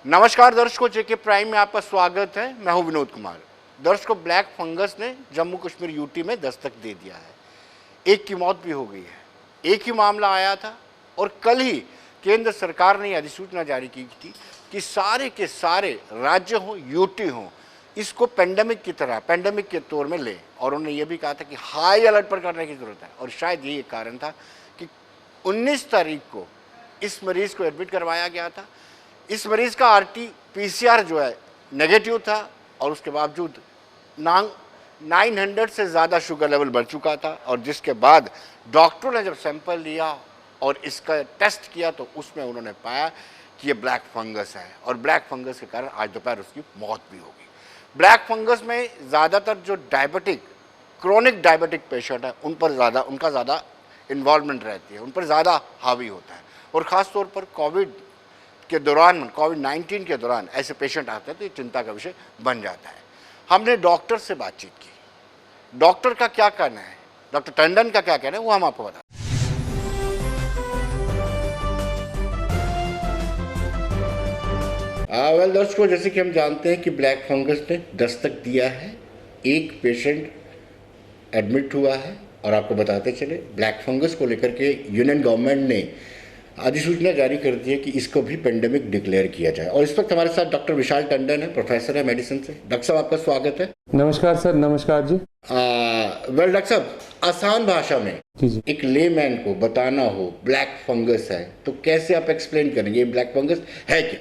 नमस्कार दर्शकों, जेके प्राइम में आपका स्वागत है। मैं हूं विनोद कुमार। दर्शकों, ब्लैक फंगस ने जम्मू कश्मीर यूटी में दस्तक दे दिया है। एक की मौत भी हो गई है। एक ही मामला आया था और कल ही केंद्र सरकार ने अधिसूचना जारी की थी कि सारे के सारे राज्य हों, यूटी हों, इसको पेंडेमिक की तरह, पेंडेमिक के तौर में ले। और उन्होंने ये भी कहा था कि हाई अलर्ट पर करने की ज़रूरत है। और शायद यही एक कारण था कि 19 तारीख को इस मरीज़ को एडमिट करवाया गया था। इस मरीज़ का RT-PCR जो है नेगेटिव था और उसके बावजूद 900 से ज़्यादा शुगर लेवल बढ़ चुका था। और जिसके बाद डॉक्टरों ने जब सैंपल लिया और इसका टेस्ट किया तो उसमें उन्होंने पाया कि ये ब्लैक फंगस है। और ब्लैक फंगस के कारण आज दोपहर उसकी मौत भी हो गई। ब्लैक फंगस में ज़्यादातर जो डायबिटिक, क्रोनिक डायबिटिक पेशेंट है उनका ज़्यादा इन्वॉल्वमेंट रहती है, उन पर ज़्यादा हावी होता है। और ख़ास तौर पर कोविड-19 के दौरान ऐसे पेशेंट आते हैं तो ये चिंता का विषय बन जाता है। हमने डॉक्टर से बातचीत की। डॉक्टर का क्या कहना है, डॉक्टर टंडन का क्या कहना है, वो हम आपको बताते हैं। वेल दोस्तों, जैसे कि हम जानते हैं कि ब्लैक फंगस ने दस्तक दिया है। एक पेशेंट एडमिट हुआ है और आपको बताते चले, ब्लैक फंगस को लेकर के यूनियन गवर्नमेंट ने अधिसूचना जारी कर दी है कि इसको भी पेंडेमिक डिक्लेयर किया जाए। और इस वक्त हमारे साथ डॉक्टर विशाल टंडन है, प्रोफेसर है मेडिसिन से। डॉक्टर साहब, आपका स्वागत है। नमस्कार सर। नमस्कार जी। वेल डॉक्टर साहब, आसान भाषा में जी एक लेमैन को बताना हो ब्लैक फंगस है तो कैसे आप एक्सप्लेन करेंगे ब्लैक फंगस है क्या?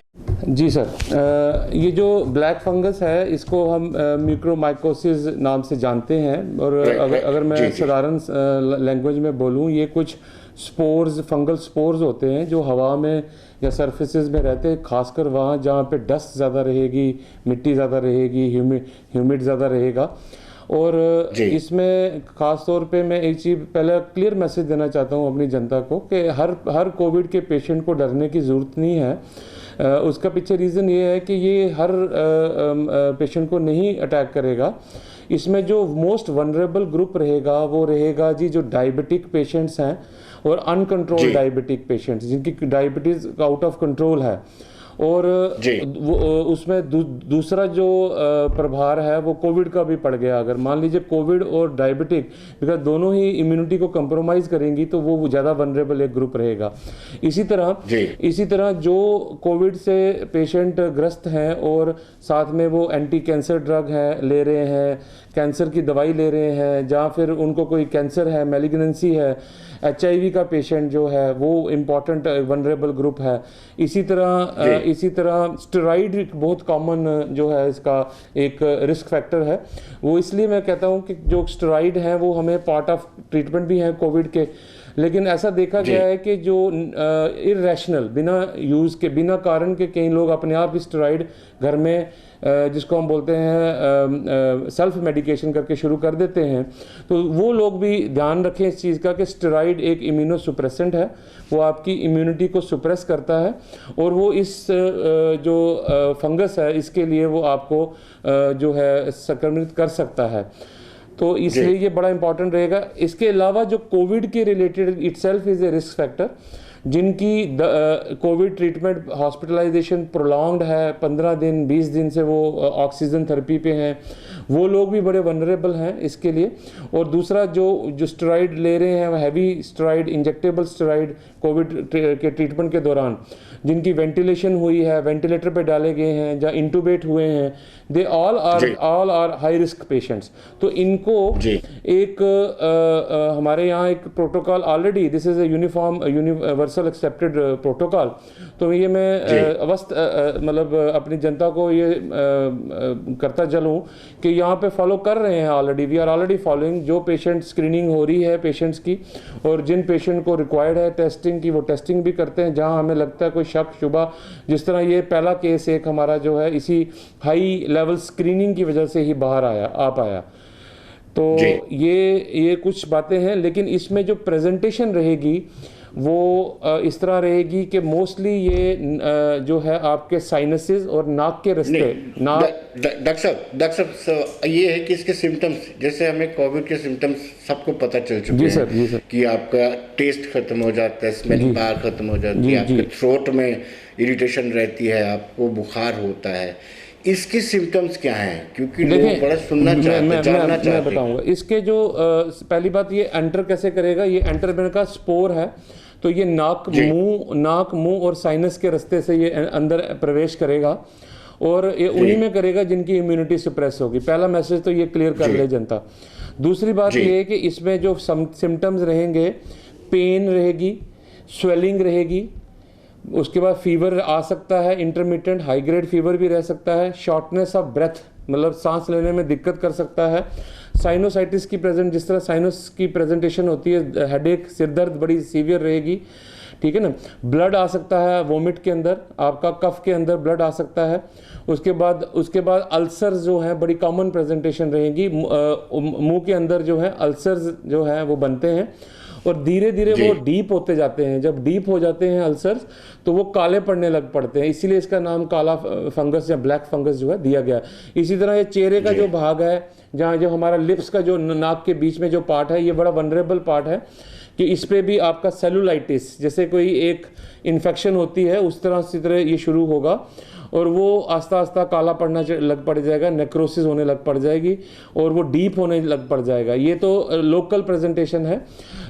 जी सर, ये जो ब्लैक फंगस है इसको हम म्यूकोरमाइकोसिस नाम से जानते हैं। और अगर मैं साधारण लैंग्वेज में बोलूँ, ये कुछ स्पोर्स, फंगल स्पोर्स होते हैं जो हवा में या सरफेसेस में रहते हैं, खासकर वहाँ जहाँ पे डस्ट ज़्यादा रहेगी, मिट्टी ज़्यादा रहेगी, ह्यूमिड ज़्यादा रहेगा। और इसमें ख़ास तौर पे मैं एक चीज़ पहले क्लियर मैसेज देना चाहता हूँ अपनी जनता को कि हर कोविड के पेशेंट को डरने की ज़रूरत नहीं है। उसका पीछे रीज़न ये है कि ये हर पेशेंट को नहीं अटैक करेगा। इसमें जो मोस्ट वनरेबल ग्रुप रहेगा वो रहेगा जी जो डायबिटिक पेशेंट्स हैं और अनकंट्रोल्ड डायबिटिक पेशेंट्स जिनकी डायबिटीज़ आउट ऑफ कंट्रोल है। और उसमें दूसरा जो प्रभार है वो कोविड का भी पड़ गया। अगर मान लीजिए कोविड और डायबिटिक, बिकॉज दोनों ही इम्यूनिटी को कंप्रोमाइज़ करेंगी तो वो ज़्यादा वनरेबल एक ग्रुप रहेगा। इसी तरह जो कोविड से पेशेंट ग्रस्त हैं और साथ में वो एंटी कैंसर ड्रग है ले रहे हैं, कैंसर की दवाई ले रहे हैं, जहाँ फिर उनको कोई कैंसर है, मैलिग्नेंसी है, HIV का पेशेंट जो है वो इम्पॉर्टेंट वनरेबल ग्रुप है। इसी तरह स्टेरॉइड बहुत कॉमन जो है इसका एक रिस्क फैक्टर है। वो इसलिए मैं कहता हूँ कि जो स्टेरॉइड हैं वो हमें पार्ट ऑफ ट्रीटमेंट भी हैं कोविड के। लेकिन ऐसा देखा गया है कि जो इररेशनल, बिना कारण के कई लोग अपने आप स्टेरॉइड घर में जिसको हम बोलते हैं सेल्फ मेडिकेशन करके शुरू कर देते हैं। तो वो लोग भी ध्यान रखें इस चीज़ का कि स्टेरॉइड एक इम्यूनो सुप्रेसेंट है, वो आपकी इम्यूनिटी को सुप्रेस करता है और वो इस जो फंगस है इसके लिए वो आपको जो है संक्रमित कर सकता है। तो इसलिए ये बड़ा इंपॉर्टेंट रहेगा। इसके अलावा जो कोविड के related itself is a risk factor, जिनकी कोविड ट्रीटमेंट हॉस्पिटलाइजेशन प्रोलॉन्ग्ड है, 15 दिन 20 दिन से वो ऑक्सीजन थेरेपी पे हैं, वो लोग भी बड़े वनरेबल हैं इसके लिए। और दूसरा जो स्टेरॉइड ले रहे हैं, heavy steroid, injectable steroid Covid के ट्रीटमेंट के दौरान जिनकी वेंटिलेशन हुई है, वेंटिलेटर पे डाले गए हैं, जहाँ इंटूबेट हुए हैं, they all are high risk patients. तो इनको एक हमारे यहाँ एक protocol already, this is a universal accepted protocol. तो ये मैं मतलब अपनी जनता को ये करता चलूँ कि यहाँ पे फॉलो कर रहे हैं already. We are already following. जो पेशेंट स्क्रीनिंग हो रही है पेशेंट्स की और जिन पेशेंट को रिक्वायर्ड है टेस्टिंग की, वो टेस्टिंग भी करते हैं जहाँ हमें लगता है कोई शक शुबा। जिस तरह ये पहला केस एक हमारा जो है इसी हाई लेवल स्क्रीनिंग की वजह से ही बाहर आ पाया। तो ये कुछ बातें हैं। लेकिन इसमें जो प्रेजेंटेशन रहेगी वो इस तरह रहेगी कि मोस्टली ये जो है आपके साइनसेस और नाक के रास्ते डॉक्टर साहब ये है कि इसके सिम्टम्स, जैसे हमें कोविड के सिम्टम्स सबको पता चल चुके हैं जी सर कि आपका टेस्ट खत्म हो जाता है, स्मेल पावर खत्म हो जाती है, आपके थ्रोट में इरिटेशन रहती है, आपको बुखार होता है। इसके सिम्टम्स क्या हैं, क्योंकि लोग बड़ा सुनना चाहते हैं, मैं बताऊंगा। इसके जो पहली बात, ये एंटर कैसे करेगा, ये एंटर मैंने कहा स्पोर है, तो ये नाक मुंह और साइनस के रास्ते से ये अंदर प्रवेश करेगा और ये उन्हीं में करेगा जिनकी इम्यूनिटी सप्रेस होगी। पहला मैसेज तो ये क्लियर कर ले जनता। दूसरी बात ये है कि इसमें जो सिम्टम्स रहेंगे, पेन रहेगी, स्वेलिंग रहेगी, उसके बाद फीवर आ सकता है, इंटरमिटेंट हाई ग्रेड फीवर भी रह सकता है, शॉर्टनेस ऑफ ब्रेथ मतलब सांस लेने में दिक्कत कर सकता है, साइनोसाइटिस की जिस तरह साइनस की प्रेजेंटेशन होती है, हेडेक, सिरदर्द बड़ी सीवियर रहेगी, ठीक है ना। ब्लड आ सकता है वोमिट के अंदर, आपका कफ के अंदर ब्लड आ सकता है। उसके बाद अल्सर्स जो हैं बड़ी कॉमन प्रेजेंटेशन रहेगी, मुंह के अंदर जो है अल्सर्स जो है वो बनते हैं और धीरे धीरे वो डीप होते जाते हैं। जब डीप हो जाते हैं अल्सर्स तो वो काले पड़ने लग पड़ते हैं, इसीलिए इसका नाम काला फंगस या ब्लैक फंगस जो है दिया गया। इसी तरह ये चेहरे का जो भाग है, जहाँ जो हमारा लिप्स का जो नाक के बीच में जो पार्ट है, ये बड़ा वनरेबल पार्ट है कि इस पे भी आपका सेलुलाइटिस, जैसे कोई एक इन्फेक्शन होती है उस तरह ये शुरू होगा और वो आस्ता आस्ता काला पड़ना लग पड़ जाएगा, नेक्रोसिस होने लग पड़ जाएगी और वो डीप होने लग पड़ जाएगा। ये तो लोकल प्रेजेंटेशन है।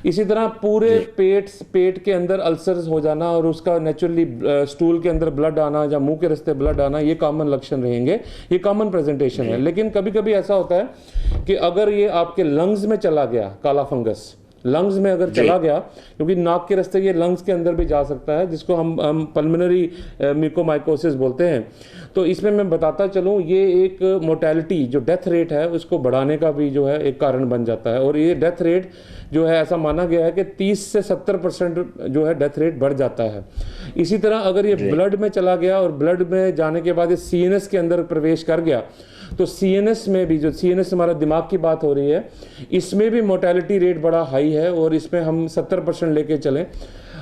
इसी तरह पूरे पेट के अंदर अल्सर्स हो जाना और उसका नेचुरली स्टूल के अंदर ब्लड आना या मुंह के रास्ते ब्लड आना, ये कॉमन लक्षण रहेंगे, ये कॉमन प्रेजेंटेशन है। लेकिन कभी कभी ऐसा होता है कि अगर ये आपके लंग्स में चला गया, काला फंगस लंग्स में अगर चला गया, क्योंकि नाक के रास्ते ये लंग्स के अंदर भी जा सकता है, जिसको हम पल्मोनरी म्यूकोमाइकोसिस बोलते हैं। तो इसमें मैं बताता चलूँ, ये एक मोर्टेलिटी जो डेथ रेट है उसको बढ़ाने का भी जो है एक कारण बन जाता है। और ये डेथ रेट जो है ऐसा माना गया है कि 30 से 70% जो है डेथ रेट बढ़ जाता है। इसी तरह अगर ये ब्लड में चला गया और ब्लड में जाने के बाद ये सीएनएस के अंदर प्रवेश कर गया, तो सीएनएस में भी, जो सीएनएस हमारा दिमाग की बात हो रही है, इसमें भी मोर्टेलिटी रेट बड़ा हाई है और इसमें हम 70% लेके चलें।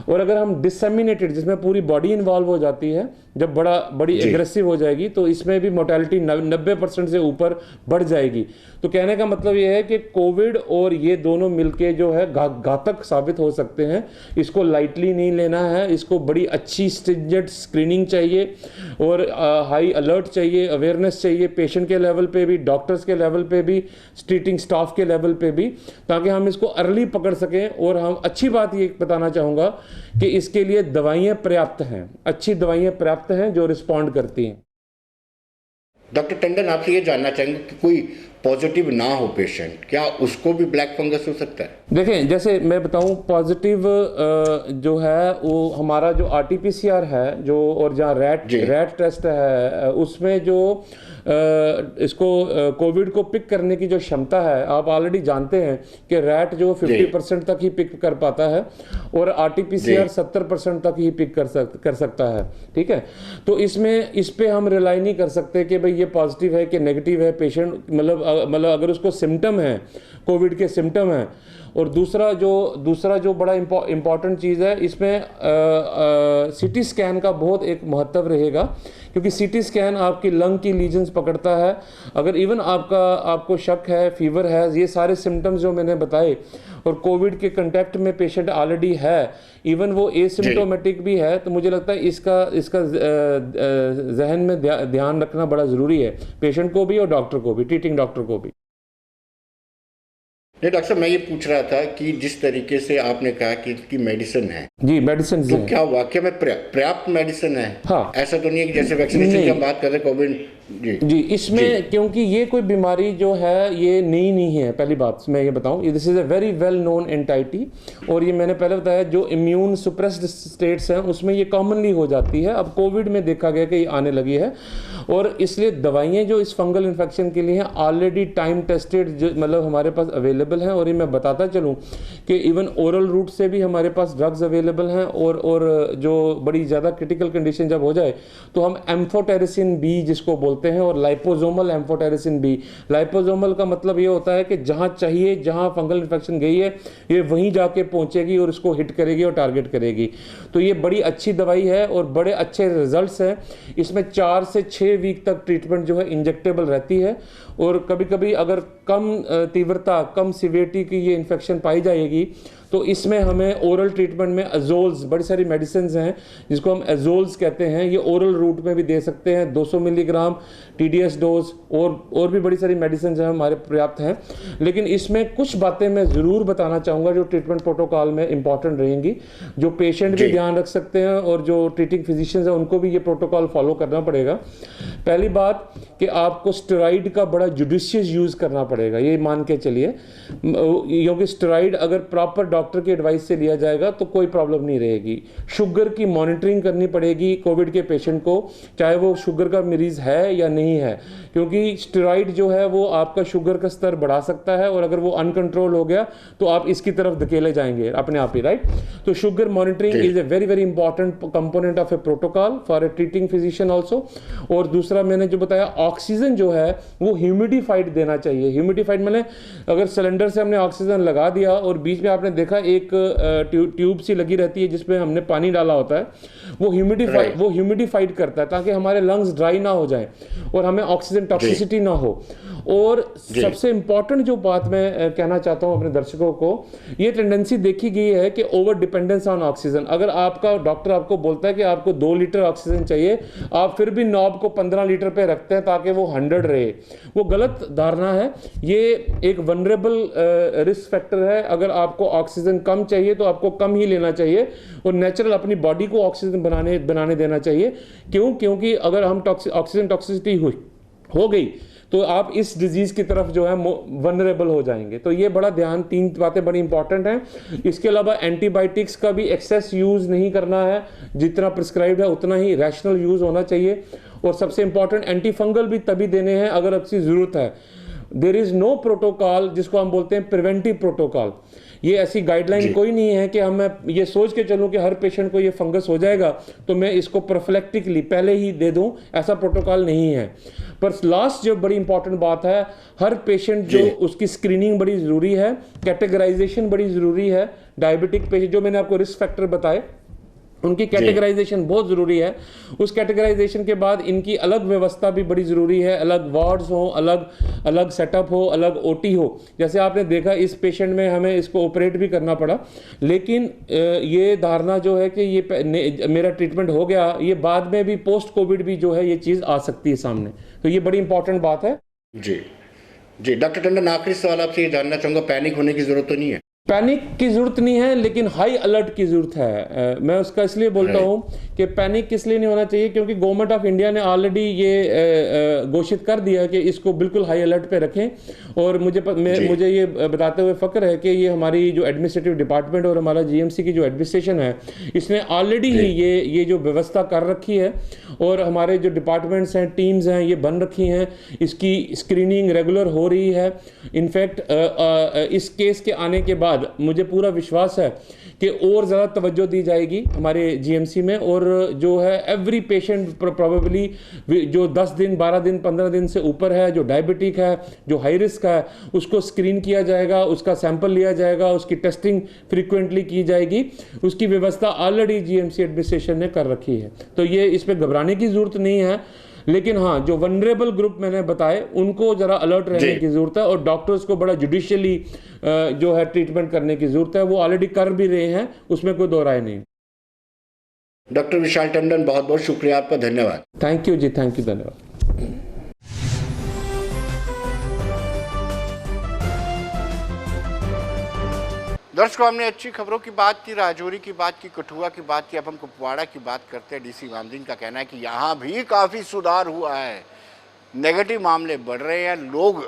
और अगर हम डिसमिनेटेड, जिसमें पूरी बॉडी इन्वॉल्व हो जाती है, जब बड़ी एग्रेसिव हो जाएगी, तो इसमें भी मोर्टेलिटी 90% से ऊपर बढ़ जाएगी। तो कहने का मतलब ये है कि कोविड और ये दोनों मिलके जो है घातक साबित हो सकते हैं। इसको लाइटली नहीं लेना है, इसको बड़ी अच्छी स्ट्रिंजेंट स्क्रीनिंग चाहिए और हाई अलर्ट चाहिए, अवेयरनेस चाहिए पेशेंट के लेवल पे भी, डॉक्टर्स के लेवल पे भी, ट्रीटिंग स्टाफ के लेवल पे भी, ताकि हम इसको अर्ली पकड़ सकें। और हम अच्छी बात ये बताना चाहूँगा कि इसके लिए दवाइयाँ पर्याप्त हैं, अच्छी दवाइयाँ पर्याप्त हैं जो रिस्पॉन्ड करती हैं। डॉक्टर टंडन, आपसे ये जानना चाहेंगे कि कोई पॉजिटिव ना हो पेशेंट, क्या उसको भी ब्लैक फंगस हो सकता है? देखें, जैसे मैं बताऊं, पॉजिटिव जो है वो हमारा जो आरटीपीसीआर है जो, और जहाँ रैट टेस्ट है, उसमें जो इसको कोविड को पिक करने की जो क्षमता है, आप ऑलरेडी जानते हैं कि रैट जो 50% तक ही पिक कर पाता है और आरटीपीसीआर 70% तक ही पिक कर सकता है, ठीक है। तो इस पे हम रिलाई नहीं कर सकते कि भाई ये पॉजिटिव है कि नेगेटिव है। पेशेंट मतलब अगर उसको सिम्टम है, कोविड के सिम्टम है। और दूसरा जो बड़ा इम्पॉर्टेंट चीज़ है, इसमें सीटी स्कैन का बहुत एक महत्व रहेगा, क्योंकि सीटी स्कैन आपकी लंग की लीजन्स पकड़ता है। अगर इवन आपको शक है, फीवर है, ये सारे सिम्टम्स जो मैंने बताए, और कोविड के कंटेक्ट में पेशेंट ऑलरेडी है, इवन वो एसिम्प्टोमेटिक भी है, तो मुझे लगता है इसका जहन में ध्यान रखना बड़ा ज़रूरी है, पेशेंट को भी और डॉक्टर को भी, ट्रीटिंग डॉक्टर को भी। नहीं डॉक्टर साहब, मैं ये पूछ रहा था कि जिस तरीके से आपने कहा कि इसकी मेडिसिन है, जी मेडिसिन, तो क्या वाकई में पर्याप्त मेडिसिन है? हाँ, ऐसा तो नहीं है कि जैसे वैक्सीनेशन की हम बात कर रहे कोविड जी इसमें क्योंकि ये कोई बीमारी जो है ये नई नहीं है। पहली बात मैं ये बताऊं, this is a very well known entity, और ये मैंने पहले बताया जो इम्यून सुप्रेस्ड स्टेट्स हैं उसमें ये कॉमनली हो जाती है। अब कोविड में देखा गया कि ये आने लगी है, और इसलिए दवाइयाँ जो इस फंगल इन्फेक्शन के लिए हैं ऑलरेडी टाइम टेस्टेड, मतलब हमारे पास अवेलेबल अवेलेबल हैं। और ये मैं बताता चलूँ कि इवन ओरल रूट से भी हमारे पास ड्रग्स अवेलेबल हैं। और जो बड़ी ज़्यादा क्रिटिकल कंडीशन जब हो जाए तो हम एम्फोटेरिसिन बी जिसको बोलते हैं, और लाइपोसोमल एम्फोटेरिसिन बी। लाइपोसोमल का मतलब ये होता है कि जहाँ चाहिए, जहाँ फंगल इन्फेक्शन गई है, ये वहीं जाके पहुँचेगी और उसको हिट करेगी और टारगेट करेगी। तो ये बड़ी अच्छी दवाई है और बड़े अच्छे रिजल्ट्स हैं। इसमें 4 से 6 वीक तक ट्रीटमेंट जो है इंजेक्टेबल रहती है। और कभी कभी अगर कम तीव्रता, कम सिवियरिटी की ये इन्फेक्शन पाई जाएगी तो इसमें हमें ओरल ट्रीटमेंट में अजोल्स, बड़ी सारी मेडिसिन हैं जिसको हम अजोल्स कहते हैं, ये ओरल रूट में भी दे सकते हैं। 200 मिलीग्राम TDS डोज और भी बड़ी सारी मेडिसिन हैं हमारे पर्याप्त हैं। लेकिन इसमें कुछ बातें मैं ज़रूर बताना चाहूँगा जो ट्रीटमेंट प्रोटोकॉल में इंपॉर्टेंट रहेंगी, जो पेशेंट भी ध्यान रख सकते हैं और जो ट्रीटिंग फिजिशियंस हैं उनको भी ये प्रोटोकॉल फॉलो करना पड़ेगा। पहली बात कि आपको स्टेरॉइड का बड़ा जुडिशियस यूज़ करना पड़ेगा, ये मान के चलिए, क्योंकि स्टेरॉइड अगर प्रॉपर डॉक्टर की एडवाइस से लिया जाएगा तो कोई प्रॉब्लम नहीं रहेगी। शुगर की मॉनिटरिंग करनी पड़ेगी कोविड के पेशेंट को, चाहे वो शुगर का मरीज़ है या नहीं है, क्योंकि स्टेरॉइड जो है वो आपका शुगर का स्तर बढ़ा सकता है और अगर वो अनकंट्रोल हो गया तो आप इसकी तरफ धकेले जाएंगे अपने आप ही, राइट। तो sugar monitoring is a very very important component of a protocol for a treating physician also. और दूसरा मैंने जो बताया, ऑक्सीजन जो है वो ह्यूमिडिफाइड देना चाहिए। ह्यूमिडिफाइड मैंने अगर सिलेंडर से हमने ऑक्सीजन लगा दिया और बीच में आपने देखा एक ट्यूब सी लगी रहती है जिसमें हमने पानी डाला होता है, वो ह्यूमिडिफाइड करता है ताकि हमारे लंग्स ड्राई ना हो जाएं और हमें ऑक्सीजन टॉक्सिसिटी ना हो। और सबसे इंपॉर्टेंट जो बात मैं कहना चाहता हूं अपने दर्शकों को, ये टेंडेंसी देखी गई है कि ओवर डिपेंडेंस ऑन ऑक्सीजन। अगर आपका डॉक्टर आपको बोलता है कि आपको 2 लीटर ऑक्सीजन चाहिए, आप फिर भी नॉब को 15 लीटर पे रखते हैं ताकि वो 100 रहे, वो गलत धारणा है। ये एक वनरेबल रिस्क फैक्टर है। अगर आपको ऑक्सीजन कम चाहिए तो आपको कम ही लेना चाहिए और नेचुरल अपनी बॉडी को ऑक्सीजन बनाने देना चाहिए। क्योंकि अगर हम ऑक्सीजन टॉक्सिसिटी हो गई तो आप इस डिजीज की तरफ जो है वनरेबल हो जाएंगे। तो ये बड़ा ध्यान, 3 बातें बड़ी इंपॉर्टेंट हैं। इसके अलावा एंटीबायोटिक्स का भी एक्सेस यूज नहीं करना है, जितना प्रिस्क्राइब्ड है उतना ही रैशनल यूज होना चाहिए। और सबसे इंपॉर्टेंट, एंटी फंगल भी तभी देने हैं अगर आपकी जरूरत है। देयर इज नो प्रोटोकॉल जिसको हम बोलते हैं प्रिवेंटिव प्रोटोकॉल। ये ऐसी गाइडलाइन कोई नहीं है कि हम ये सोच के चलूं कि हर पेशेंट को ये फंगस हो जाएगा तो मैं इसको प्रोफिलैक्टिकली पहले ही दे दूं, ऐसा प्रोटोकॉल नहीं है। पर लास्ट जो बड़ी इंपॉर्टेंट बात है, हर पेशेंट जो उसकी स्क्रीनिंग बड़ी ज़रूरी है, कैटेगराइजेशन बड़ी ज़रूरी है। डायबिटिक पेशेंट जो मैंने आपको रिस्क फैक्टर बताए उनकी कैटेगराइजेशन बहुत ज़रूरी है। उस कैटेगराइजेशन के बाद इनकी अलग व्यवस्था भी बड़ी ज़रूरी है, अलग वार्ड्स हो, अलग सेटअप हो, अलग OT हो। जैसे आपने देखा इस पेशेंट में हमें इसको ऑपरेट भी करना पड़ा, लेकिन ये धारणा जो है कि ये मेरा ट्रीटमेंट हो गया, ये बाद में भी पोस्ट कोविड भी जो है ये चीज़ आ सकती है सामने। तो ये बड़ी इंपॉर्टेंट बात है। जी डॉक्टर टंडन, आखिरी सवाल आपसे ये जानना चाहूँगा, पैनिक होने की ज़रूरत तो नहीं है? पैनिक की ज़रूरत नहीं है, लेकिन हाई अलर्ट की ज़रूरत है। मैं उसका इसलिए बोलता हूँ कि पैनिक किस लिए नहीं होना चाहिए, क्योंकि गवर्नमेंट ऑफ इंडिया ने ऑलरेडी ये घोषित कर दिया कि इसको बिल्कुल हाई अलर्ट पे रखें। और मुझे ये बताते हुए फ़ख्र है कि ये हमारी जो एडमिनिस्ट्रेटिव डिपार्टमेंट और हमारा GMC की जो एडमिनिस्ट्रेशन है, इसने ऑलरेडी ही ये जो व्यवस्था कर रखी है और हमारे जो डिपार्टमेंट्स हैं, टीम्स हैं, ये बन रखी हैं। इसकी स्क्रीनिंग रेगुलर हो रही है। इनफैक्ट इस केस के आने के बाद मुझे पूरा विश्वास है कि और ज़्यादा तवज्जो दी जाएगी हमारे GMC में। और जो है एवरी पेशेंट प्रोबेबली जो 10 दिन, 12 दिन, 15 दिन से ऊपर है, जो डायबिटिक है, जो हाई रिस्क है, उसको स्क्रीन किया जाएगा, उसका सैंपल लिया जाएगा, उसकी टेस्टिंग फ्रीक्वेंटली की जाएगी। उसकी व्यवस्था ऑलरेडी GMC एडमिनिस्ट्रेशन ने कर रखी है। तो ये इस पर घबराने की ज़रूरत नहीं है। लेकिन हाँ, जो वनरेबल ग्रुप मैंने बताए उनको ज़रा अलर्ट रहने की ज़रूरत है और डॉक्टर्स को बड़ा जुडिशियली जो है ट्रीटमेंट करने की ज़रूरत है। वो ऑलरेडी कर भी रहे हैं, उसमें कोई दो राय नहीं। डॉक्टर विशाल टंडन, बहुत बहुत शुक्रिया आपका, धन्यवाद। Thank you ji, thank you, धन्यवाद। दर्शकों, हमने अच्छी खबरों की बात की, राजौरी की बात की, कठुआ की बात की, अब हम कुपवाड़ा की बात करते हैं। DC गांधी का कहना है कि यहाँ भी काफ़ी सुधार हुआ है, नेगेटिव मामले बढ़ रहे हैं, लोग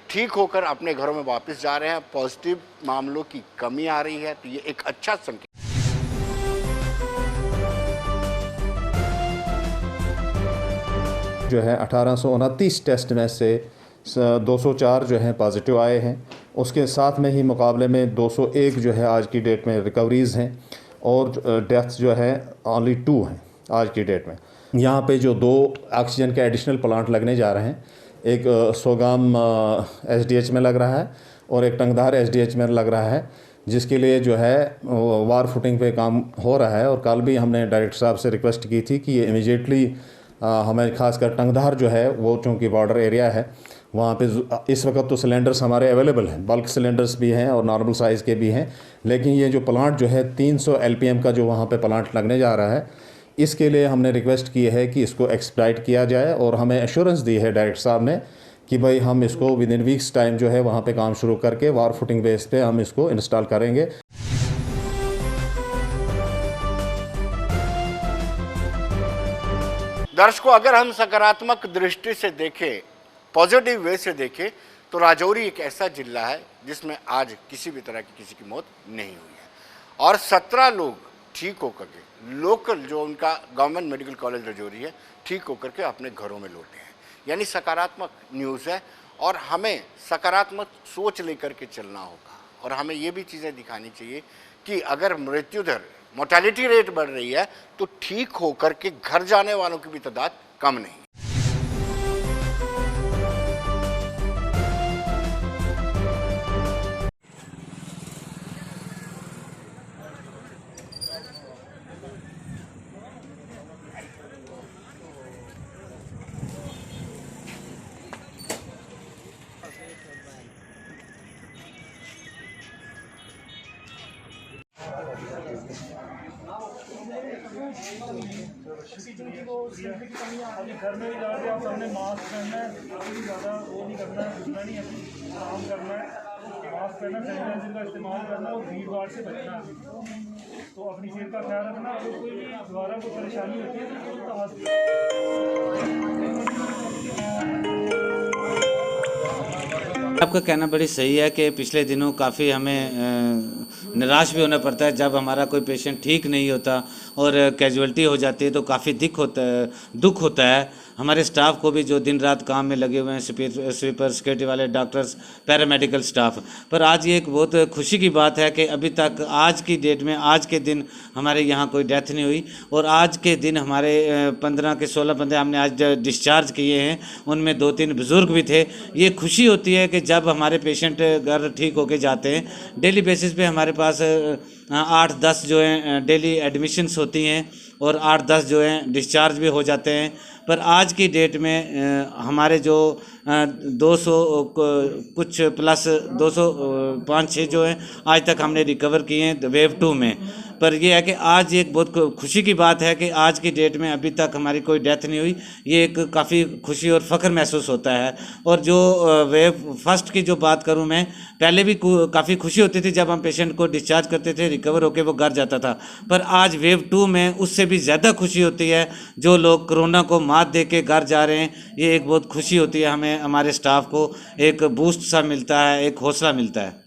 ठीक होकर अपने घरों में वापस जा रहे हैं, पॉजिटिव मामलों की कमी आ रही है। तो ये एक अच्छा संकेत जो है 1829 टेस्ट में से 204 जो हैं पॉजिटिव आए हैं उसके साथ में ही मुकाबले में 201 जो है आज की डेट में रिकवरीज़ हैं और डेथ्स जो है ओनली 2 हैं आज की डेट में। यहाँ पे जो 2 ऑक्सीजन के एडिशनल प्लांट लगने जा रहे हैं, एक सोगाम एसडीएच में लग रहा है और एक टंगधार एसडीएच में लग रहा है, जिसके लिए जो है वार फुटिंग पे काम हो रहा है। और कल भी हमने डायरेक्टर साहब से रिक्वेस्ट की थी कि ये इमीडिएटली हमें खासकर टंगधार जो है वो चूँकि बॉर्डर एरिया है, वहाँ पे इस वक्त तो सिलेंडर्स हमारे अवेलेबल हैं, बल्क सिलेंडर्स भी हैं और नॉर्मल साइज़ के भी हैं, लेकिन ये जो प्लांट जो है 300 LPM का जो वहाँ पे प्लांट लगने जा रहा है, इसके लिए हमने रिक्वेस्ट की है कि इसको एक्सपेडाइट किया जाए। और हमें एश्योरेंस दी है डायरेक्टर साहब ने कि भाई हम इसको विद इन वीक्स टाइम जो है वहाँ पे काम शुरू करके वार फुटिंग बेस पे हम इसको इंस्टॉल करेंगे। दर्शकों, अगर हम सकारात्मक दृष्टि से देखें, पॉजिटिव वे से देखें, तो राजौरी एक ऐसा जिला है जिसमें आज किसी भी तरह की किसी की मौत नहीं हुई है और 17 लोग ठीक होकर के लोकल जो उनका गवर्नमेंट मेडिकल कॉलेज राजौरी है ठीक होकर के अपने घरों में लौटे हैं। यानी सकारात्मक न्यूज़ है और हमें सकारात्मक सोच लेकर के चलना होगा और हमें ये भी चीज़ें दिखानी चाहिए कि अगर मृत्यु दर, मोर्टेलिटी रेट बढ़ रही है तो ठीक होकर के घर जाने वालों की भी तादाद कम नहीं। अपने घर में भी जाके आप सबने मास्क पहनना है, कोई ज़्यादा वो नहीं करना है, घुसना नहीं है, काम करना है, मास्क पहनना, सैनिटाइजर का इस्तेमाल करना और भीड़ भाड़ से बचना है। तो अपनी सेहत का ख्याल रखना। और कोई भी दोबारा कोई परेशानी होती है तो तुरंत आपका कहना बड़ी सही है कि पिछले दिनों काफ़ी हमें निराश भी होना पड़ता है जब हमारा कोई पेशेंट ठीक नहीं होता और कैजुअल्टी हो जाती है, तो काफ़ी दुख होता है। हमारे स्टाफ को भी जो दिन रात काम में लगे हुए हैं, स्वीपर, सिक्योरिटी वाले, डॉक्टर्स, पैरामेडिकल स्टाफ। पर आज ये एक बहुत खुशी की बात है कि अभी तक आज की डेट में, आज के दिन हमारे यहाँ कोई डेथ नहीं हुई और आज के दिन हमारे 15 के 16 बंदे हमने आज डिस्चार्ज किए हैं, उनमें 2-3 बुज़ुर्ग भी थे। ये खुशी होती है कि जब हमारे पेशेंट घर ठीक होके जाते हैं। डेली बेसिस पे हमारे पास 8-10 जो हैं डेली एडमिशन्स होती हैं और 8-10 जो हैं डिस्चार्ज भी हो जाते हैं। पर आज की डेट में हमारे जो 200 कुछ प्लस 205-6 जो हैं आज तक हमने रिकवर किए हैं वेव 2 में। पर यह है कि आज एक बहुत खुशी की बात है कि आज की डेट में अभी तक हमारी कोई डेथ नहीं हुई। ये एक काफ़ी खुशी और फ़ख्र महसूस होता है। और जो वेव फर्स्ट की जो बात करूं मैं, पहले भी काफ़ी खुशी होती थी जब हम पेशेंट को डिस्चार्ज करते थे, रिकवर होकर वो घर जाता था। पर आज वेव 2 में उससे भी ज़्यादा खुशी होती है। जो लोग कोरोना को मात दे के घर जा रहे हैं, ये एक बहुत खुशी होती है हमें, हमारे स्टाफ को एक बूस्ट सा मिलता है, एक हौसला मिलता है।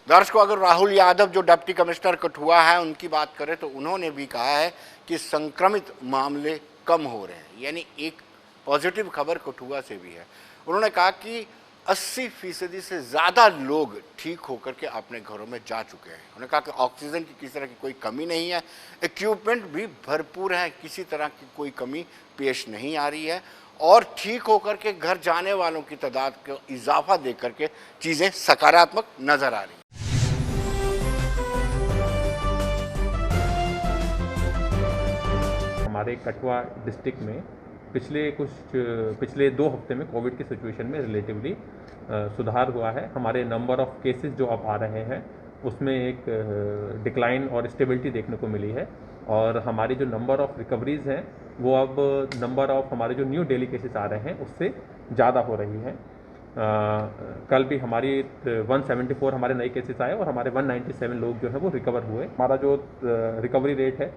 दर्शकों, अगर राहुल यादव जो डिप्टी कमिश्नर कठुआ है उनकी बात करें तो उन्होंने भी कहा है कि संक्रमित मामले कम हो रहे हैं। यानी एक पॉजिटिव खबर कठुआ से भी है। उन्होंने कहा कि 80% से ज़्यादा लोग ठीक होकर के अपने घरों में जा चुके हैं। उन्होंने कहा कि ऑक्सीजन की किसी तरह की कोई कमी नहीं है, इक्विपमेंट भी भरपूर है, किसी तरह की कोई कमी पेश नहीं आ रही है और ठीक होकर के घर जाने वालों की तादाद को इजाफा दे करके चीज़ें सकारात्मक नज़र आ रही हैं। हमारे कठुआ डिस्ट्रिक्ट में पिछले 2 हफ्ते में कोविड की सिचुएशन में रिलेटिवली सुधार हुआ है। हमारे नंबर ऑफ़ केसेस जो अब आ रहे हैं उसमें एक डिक्लाइन और स्टेबिलिटी देखने को मिली है और हमारी जो नंबर ऑफ़ रिकवरीज़ हैं वो अब नंबर ऑफ़ हमारे जो न्यू डेली केसेस आ रहे हैं उससे ज़्यादा हो रही हैं। कल भी हमारी 174 हमारे नए केसेस आए और हमारे 197 लोग जो हैं वो रिकवर हुए। हमारा जो रिकवरी रेट है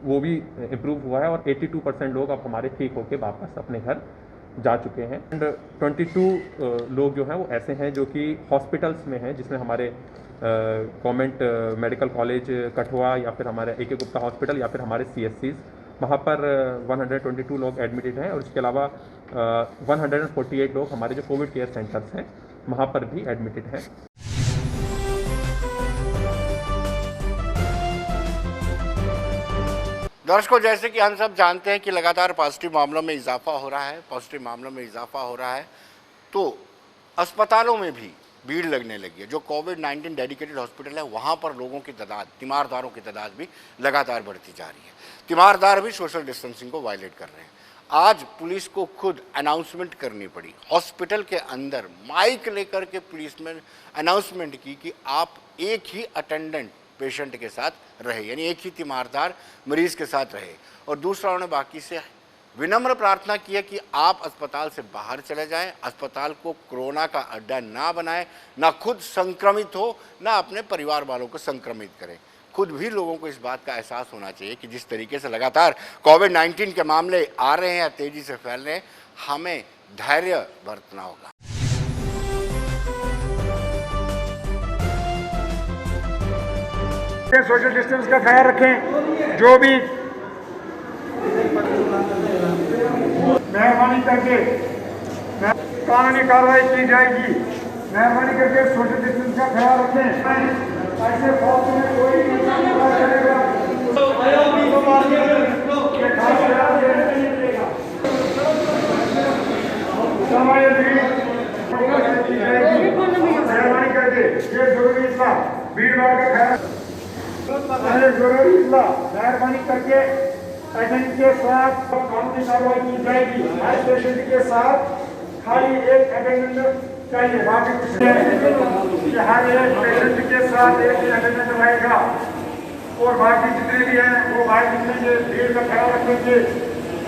वो भी इम्प्रूव हुआ है और 82% लोग अब हमारे ठीक होके वापस अपने घर जा चुके हैं। एंड 22 लोग जो हैं वो ऐसे हैं जो कि हॉस्पिटल्स में हैं, जिसमें हमारे गवर्नमेंट मेडिकल कॉलेज कठुआ या फिर हमारे AK गुप्ता हॉस्पिटल या फिर हमारे CSCs वहाँ पर 122 लोग एडमिटेड हैं और इसके अलावा 148 लोग हमारे जो कोविड केयर सेंटर्स हैं वहाँ पर भी एडमिटेड हैं। दर्शकों, जैसे कि हम सब जानते हैं कि लगातार पॉजिटिव मामलों में इजाफा हो रहा है, तो अस्पतालों में भी भीड़ लगने लगी है। जो कोविड-19 डेडिकेटेड हॉस्पिटल है वहाँ पर लोगों की तादाद, तीमारदारों की तादाद भी लगातार बढ़ती जा रही है। तीमारदार भी सोशल डिस्टेंसिंग को वायलेट कर रहे हैं। आज पुलिस को खुद अनाउंसमेंट करनी पड़ी, हॉस्पिटल के अंदर माइक लेकर के पुलिस में अनाउंसमेंट की कि आप एक ही अटेंडेंट पेशेंट के साथ रहे, यानी एक ही तीमारदार मरीज के साथ रहे। और दूसरा, उन्होंने बाकी से विनम्र प्रार्थना की है कि आप अस्पताल से बाहर चले जाएं, अस्पताल को कोरोना का अड्डा ना बनाएं, ना खुद संक्रमित हो, ना अपने परिवार वालों को संक्रमित करें। खुद भी लोगों को इस बात का एहसास होना चाहिए कि जिस तरीके से लगातार कोविड-19 के मामले आ रहे हैं, तेजी से फैल रहे हैं, हमें धैर्य बरतना होगा। सोशल डिस्टेंस का ख्याल रखें। जो भी मेहरबानी करके कानूनी कार्रवाई की जाएगी। मेहरबानी करके सोशल डिस्टेंस का ख्याल रखें। ऐसे फालतू में कोई करेगा मेहरबानी करके ये जरूरी हिस्सा भीड़ भाड़ का ख्याल जरूरी हिस्सा मेहरबानी करके एजेंट के साथ कानूनी कार्रवाई की जाएगी। हर पेशेंट के साथ खाली एक अटेंडेंट चाहिए, बाकी कुछ नहीं। हर एक पेशेंट के साथ एक ही अटेंडेंट रहेगा और बाकी जितने भी हैं वो बाहर निकलेंगे, भीड़ का ख्याल रखेंगे।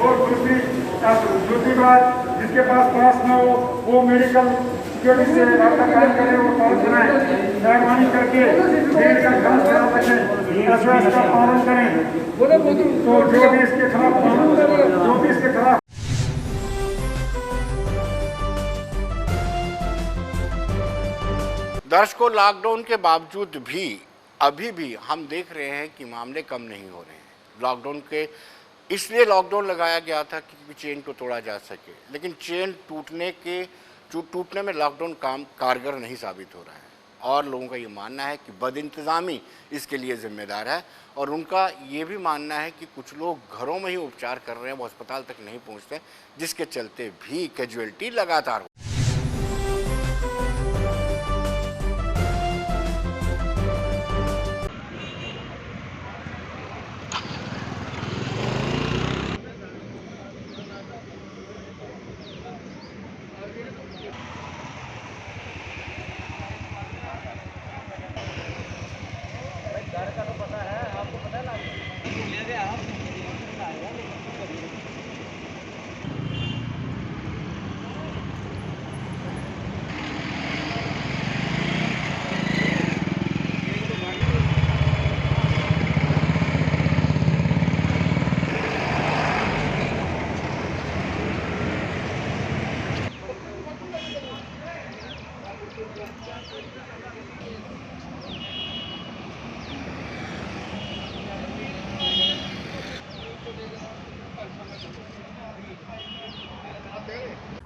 और दूसरी बात, जिसके पास पास ना हो वो मेडिकल सिक्योरिटी से रब्ता कायम करें और पास बनाएं। मेहरबानी करके भीड़ का ख्याल रखें, एसओएस का पालन करें। तो जो भी इसके खिलाफ दर्शकों, लॉकडाउन के बावजूद भी अभी भी हम देख रहे हैं कि मामले कम नहीं हो रहे हैं। लॉकडाउन के इसलिए लॉकडाउन लगाया गया था कि चेन को तोड़ा जा सके, लेकिन चेन टूटने में लॉकडाउन कारगर नहीं साबित हो रहा है। और लोगों का ये मानना है कि बदइंतज़ामी इसके लिए जिम्मेदार है। और उनका ये भी मानना है कि कुछ लोग घरों में ही उपचार कर रहे हैं, वो अस्पताल तक नहीं पहुँचते, जिसके चलते भी कैजुअलिटी लगातार हो।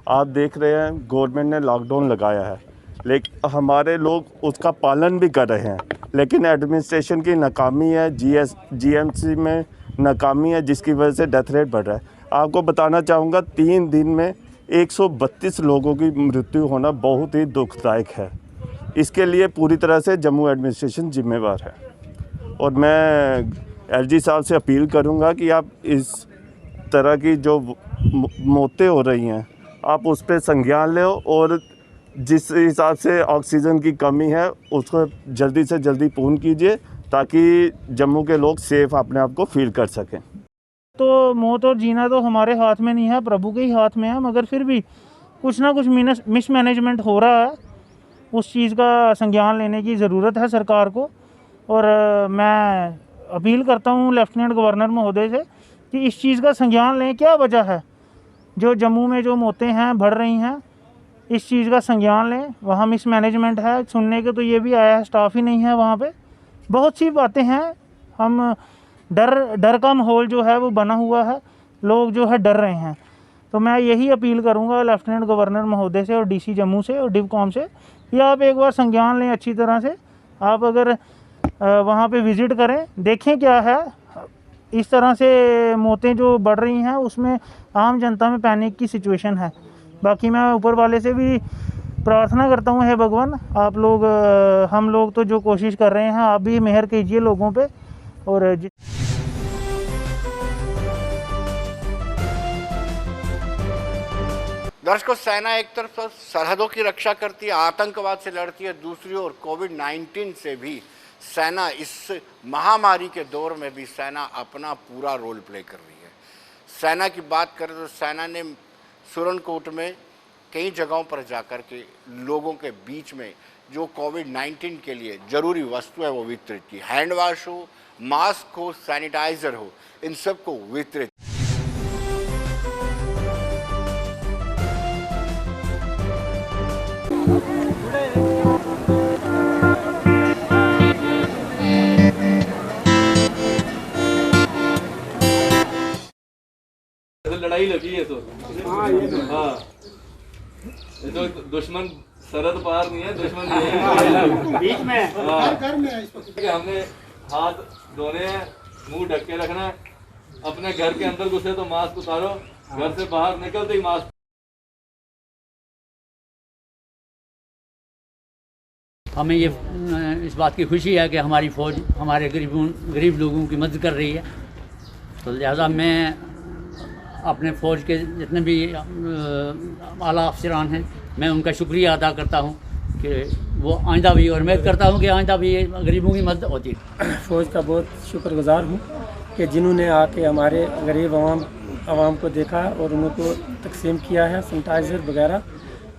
आप देख रहे हैं गवर्नमेंट ने लॉकडाउन लगाया है, लेकिन हमारे लोग उसका पालन भी कर रहे हैं, लेकिन एडमिनिस्ट्रेशन की नाकामी है, जीएमसी में नाकामी है, जिसकी वजह से डेथ रेट बढ़ रहा है। आपको बताना चाहूँगा 3 दिन में 132 लोगों की मृत्यु होना बहुत ही दुखदायक है। इसके लिए पूरी तरह से जम्मू एडमिनिस्ट्रेशन जिम्मेवार है। और मैं एलजी साहब से अपील करूँगा कि आप इस तरह की जो मौतें हो रही हैं आप उस पर संज्ञान लें और जिस हिसाब से ऑक्सीजन की कमी है उसको जल्दी से जल्दी पूर्ण कीजिए, ताकि जम्मू के लोग सेफ अपने आप को फील कर सकें। तो मौत और जीना तो हमारे हाथ में नहीं है, प्रभु के ही हाथ में है, मगर फिर भी कुछ ना कुछ मिसमैनेजमेंट हो रहा है। उस चीज़ का संज्ञान लेने की ज़रूरत है सरकार को। और मैं अपील करता हूँ लेफ्टिनेंट गवर्नर महोदय से कि इस चीज़ का संज्ञान लें। क्या वजह है जो जम्मू में जो मौतें हैं बढ़ रही हैं, इस चीज़ का संज्ञान लें। वहाँ मिसमैनेजमेंट है, सुनने के तो ये भी आया है स्टाफ ही नहीं है वहाँ पे। बहुत सी बातें हैं, हम डर का माहौल जो है वो बना हुआ है, लोग जो है डर रहे हैं। तो मैं यही अपील करूंगा लेफ्टिनेंट गवर्नर महोदय से और डीसी जम्मू से और डिवकॉम से कि आप एक बार संज्ञान लें अच्छी तरह से। आप अगर वहाँ पे विज़िट करें, देखें क्या है। इस तरह से मौतें जो बढ़ रही हैं उसमें आम जनता में पैनिक की सिचुएशन है। बाकी मैं ऊपर वाले से भी प्रार्थना करता हूँ, हे भगवान आप लोग हम लोग तो जो कोशिश कर रहे हैं आप भी मेहर कीजिए लोगों पे। और दर्शकों, सेना एक तरफ सरहदों की रक्षा करती है, आतंकवाद से लड़ती है, दूसरी ओर कोविड-19 से भी सेना इस महामारी के दौर में भी सेना अपना पूरा रोल प्ले कर रही है। सेना की बात करें तो सेना ने सुरनकोट में कई जगहों पर जाकर के लोगों के बीच में जो कोविड-19 के लिए ज़रूरी वस्तु है वो वितरित की। हैंड वॉश हो, मास्क हो, सैनिटाइज़र हो, इन सब को वितरित। लड़ाई लगी है तो हाँ ये तो दुश्मन सरहद पार नहीं है, दुश्मन बीच में है। हमने हाथ धोने हैं, मुंह ढक के रखना है, अपने घर के अंदर घुसे तो मास्क उतारो, घर से बाहर निकलते ही मास्क। हमें ये इस बात की खुशी है कि हमारी फ़ौज हमारे गरीब लोगों की मदद कर रही है। तो लिहाजा मैं अपने फ़ौज के जितने भी आला अफसरान हैं मैं उनका शुक्रिया अदा करता हूं कि वो आइंदा भी, और उम्मीद करता हूं कि आइंदा भी गरीबों की मदद होती है। फ़ौज का बहुत शुक्रगुज़ार हूं कि जिन्होंने आके हमारे गरीब आवाम को देखा और उनको तकसीम किया है सैनिटाइज़र वगैरह।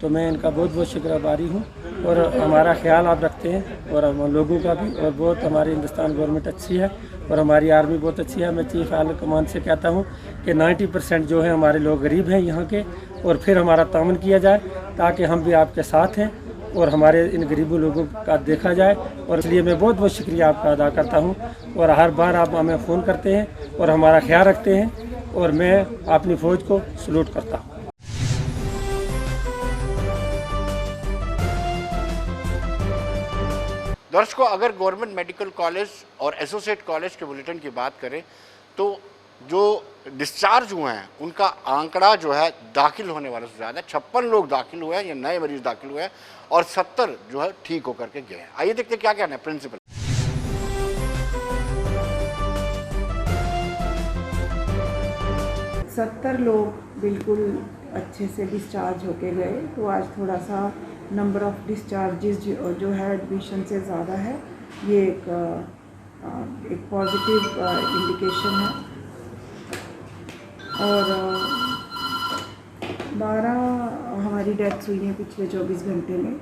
तो मैं इनका बहुत बहुत शुक्रगुज़ारी हूँ और हमारा ख्याल आप रखते हैं और हम लोगों का भी। और बहुत हमारी हिंदुस्तान गवर्नमेंट अच्छी है और हमारी आर्मी बहुत अच्छी है। मैं चीफ आर्मी कमांड से कहता हूँ कि 90% जो है हमारे लोग गरीब हैं यहाँ के, और फिर हमारा तामन किया जाए ताकि हम भी आपके साथ हैं और हमारे इन गरीबों लोगों का देखा जाए। और इसलिए मैं बहुत बहुत शुक्रिया आपका अदा करता हूँ। और हर बार आप हमें फ़ोन करते हैं और हमारा ख्याल रखते हैं और मैं अपनी फ़ौज को सलूट करता हूँ। दर्शकों, अगर गवर्नमेंट मेडिकल कॉलेज और एसोसिएट कॉलेज के बुलेटिन की बात करें तो जो डिस्चार्ज हुए हैं उनका आंकड़ा जो है दाखिल होने वालों से ज़्यादा 56 लोग दाखिल हुए हैं, या नए मरीज दाखिल हुए हैं, और 70 जो है ठीक होकर के गए हैं। आइए देखते हैं क्या कहना है प्रिंसिपल। 70 लोग बिल्कुल अच्छे से डिस्चार्ज होके गए। तो आज थोड़ा सा नंबर ऑफ़ डिस्चार्जेस जो है एडमिशन से ज़्यादा है, ये एक पॉजिटिव इंडिकेशन है। और 12 हमारी डेथ्स हुई हैं पिछले 24 घंटे में।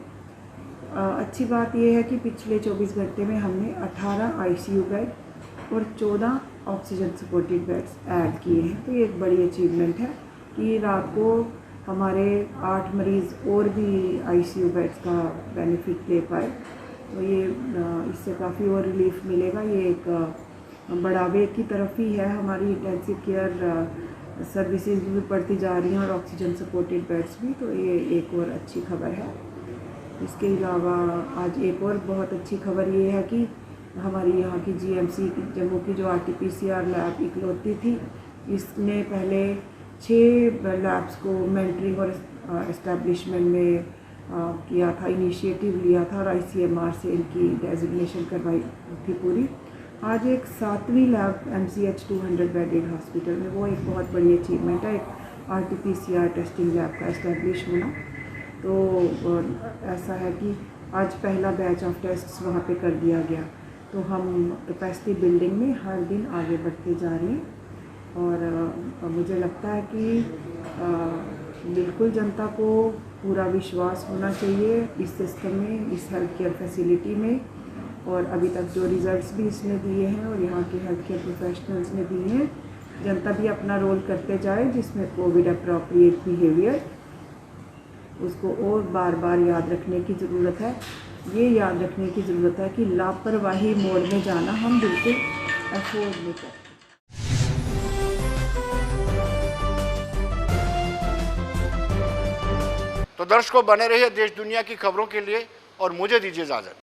अच्छी बात यह है कि पिछले 24 घंटे में हमने 18 आईसीयू बेड और 14 ऑक्सीजन सपोर्टेड बेड्स ऐड किए हैं। तो ये एक बड़ी अचीवमेंट है कि रात को हमारे 8 मरीज़ और भी आईसीयू बेड्स का बेनिफिट ले पाए। तो ये इससे काफ़ी और रिलीफ मिलेगा। ये एक बढ़ावे की तरफ ही है। हमारी इंटेंसिव केयर सर्विसेज भी बढ़ती जा रही हैं और ऑक्सीजन सपोर्टेड बेड्स भी। तो ये एक और अच्छी खबर है। इसके अलावा आज एक और बहुत अच्छी खबर ये है कि हमारी यहाँ की जीएमसी जम्मू की जो आरटीपीसीआर लैब इकलौती थी, इसने पहले 6 लैब्स को मेंटरिंग और इस्टेब्लिशमेंट में किया था, इनिशिएटिव लिया था और आईसीएमआर से इनकी डेजिग्नेशन करवाई थी पूरी। आज एक 7वीं लैब एमसीएच 200 बेडेड हॉस्पिटल में, वो एक बहुत बड़ी अचीवमेंट है, एक आरटीपीसीआर टेस्टिंग लैब का इस्टेब्लिश होना। तो ऐसा है कि आज पहला बैच ऑफ टेस्ट्स वहाँ पे कर दिया गया। तो हम कैपेसिटी बिल्डिंग में हर दिन आगे बढ़ते जा रहे हैं और मुझे लगता है कि बिल्कुल जनता को पूरा विश्वास होना चाहिए इस सिस्टम में, इस हेल्थ केयर फैसिलिटी में। और अभी तक जो रिज़ल्ट्स भी इसने दिए हैं और यहाँ के हेल्थ केयर प्रोफेशनल्स ने दिए हैं, जनता भी अपना रोल करते जाए, जिसमें कोविड अप्रोप्रिएट बिहेवियर उसको और बार बार याद रखने की ज़रूरत है। ये याद रखने की ज़रूरत है कि लापरवाही मोड में जाना हम बिल्कुल अफोर्ड नहीं करते। तो दर्शकों, बने रहिए देश दुनिया की खबरों के लिए और मुझे दीजिए इजाजत।